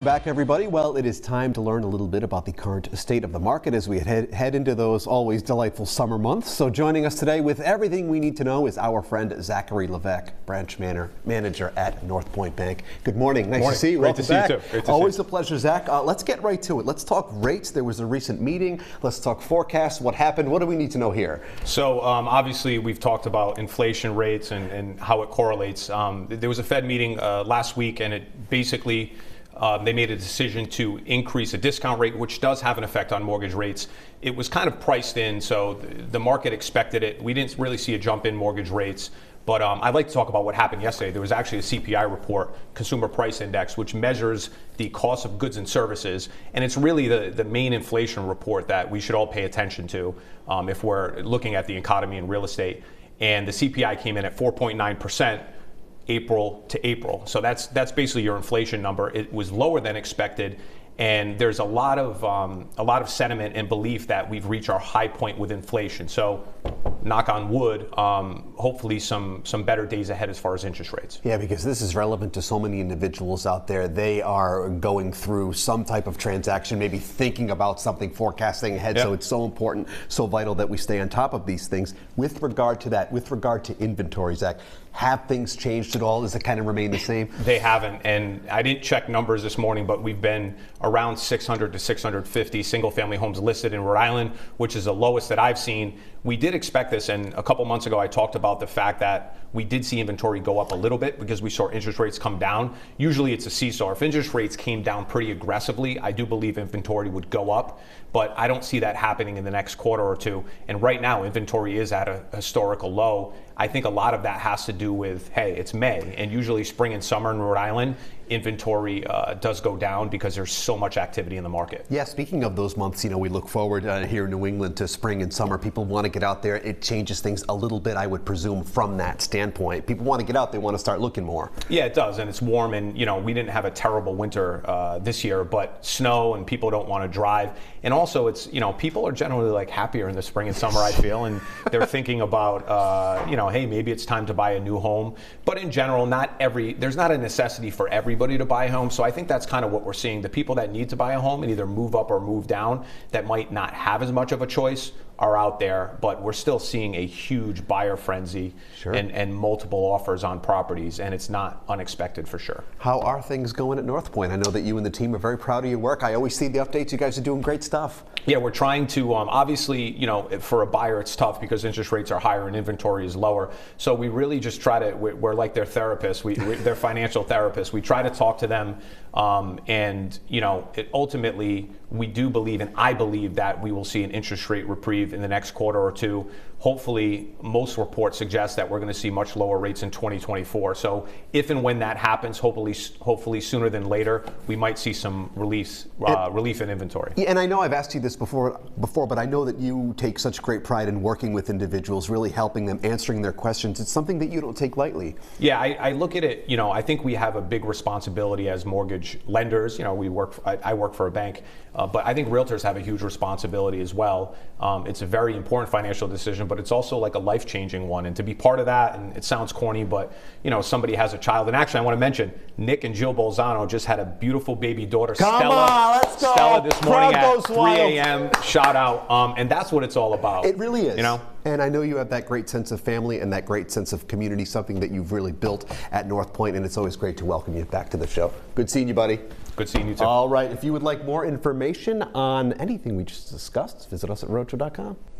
Back, everybody. Well, it is time to learn a little bit about the current state of the market as we head into those always delightful summer months. So joining us today with everything we need to know is our friend Zachary Levesque, branch manager at North Point Bank. Good morning. Nice to see you. Welcome back. Always a pleasure, Zach. Let's get right to it. Let's talk rates. There was a recent meeting. Let's talk forecasts. What happened? What do we need to know here? So obviously we've talked about inflation rates and how it correlates. There was a Fed meeting last week, and it basically they made a decision to increase a discount rate, which does have an effect on mortgage rates. It was kind of priced in, so the market expected it. We didn't really see a jump in mortgage rates. But I'd like to talk about what happened yesterday. There was actually a CPI report, Consumer Price Index, which measures the cost of goods and services. And it's really the main inflation report that we should all pay attention to if we're looking at the economy and real estate. And the CPI came in at 4.9%. April to April. So that's basically your inflation number. It was lower than expected, and there's a lot of sentiment and belief that we've reached our high point with inflation. So knock on wood, hopefully some better days ahead as far as interest rates. Yeah, because this is relevant to so many individuals out there. They are going through some type of transaction, maybe thinking about something, forecasting ahead. Yep. So it's so important, so vital that we stay on top of these things. With regard to that, with regard to inventory, Zach, have things changed at all? Does it kind of remain the same? They haven't, and I didn't check numbers this morning, but we've been around 600 to 650 single-family homes listed in Rhode Island, which is the lowest that I've seen. We did expect this, and a couple months ago I talked about the fact that we did see inventory go up a little bit because we saw interest rates come down. Usually it's a seesaw. If interest rates came down pretty aggressively, I do believe inventory would go up, but I don't see that happening in the next quarter or two. And right now inventory is at a historical low. I think a lot of that has to do with, hey, it's May, and usually spring and summer in Rhode Island, inventory does go down because there's so much activity in the market. Yeah, speaking of those months, we look forward here in New England to spring and summer. People want to get out there. It changes things a little bit, I would presume, from that standpoint. People want to get out. They want to start looking more. Yeah, it does, and it's warm, and we didn't have a terrible winter this year, but snow, and people don't want to drive. And also, it's people are generally like happier in the spring and summer, I feel, and they're thinking about hey, maybe it's time to buy a new home. But in general, there's not a necessity for everybody to buy a home. So I think that's kind of what we're seeing. The people that need to buy a home and either move up or move down that might not have as much of a choice are out there, but we're still seeing a huge buyer frenzy. Sure. and multiple offers on properties, and it's not unexpected for sure. How are things going at North Point? I know that you and the team are very proud of your work. I always see the updates. You guys are doing great stuff. Yeah, we're trying to, obviously, for a buyer it's tough because interest rates are higher and inventory is lower. So we really just try to, we're like their therapists, they're financial therapists. We try to talk to them, and ultimately we do believe, and I believe, that we will see an interest rate reprieve in the next quarter or two. Hopefully, most reports suggest that we're going to see much lower rates in 2024. So if and when that happens, hopefully sooner than later, we might see some relief in inventory. Yeah, and I know I've asked you this before, but I know that you take such great pride in working with individuals, really helping them, answering their questions. It's something that you don't take lightly. Yeah, I look at it, I think we have a big responsibility as mortgage lenders. I work for a bank, but I think realtors have a huge responsibility as well. It's a very important financial decision, but it's also like a life-changing one. And to be part of that, and it sounds corny, but somebody has a child. And actually, I want to mention, Nick and Jill Bolzano just had a beautiful baby daughter, Stella. Let's go. Stella this morning at 3 a.m. Shout out. And that's what it's all about. It really is. And I know you have that great sense of family and that great sense of community, something that you've really built at North Point, and it's always great to welcome you back to the show. Good seeing you, buddy. Good seeing you too. All right, if you would like more information on anything we just discussed, visit us at roadshow.com.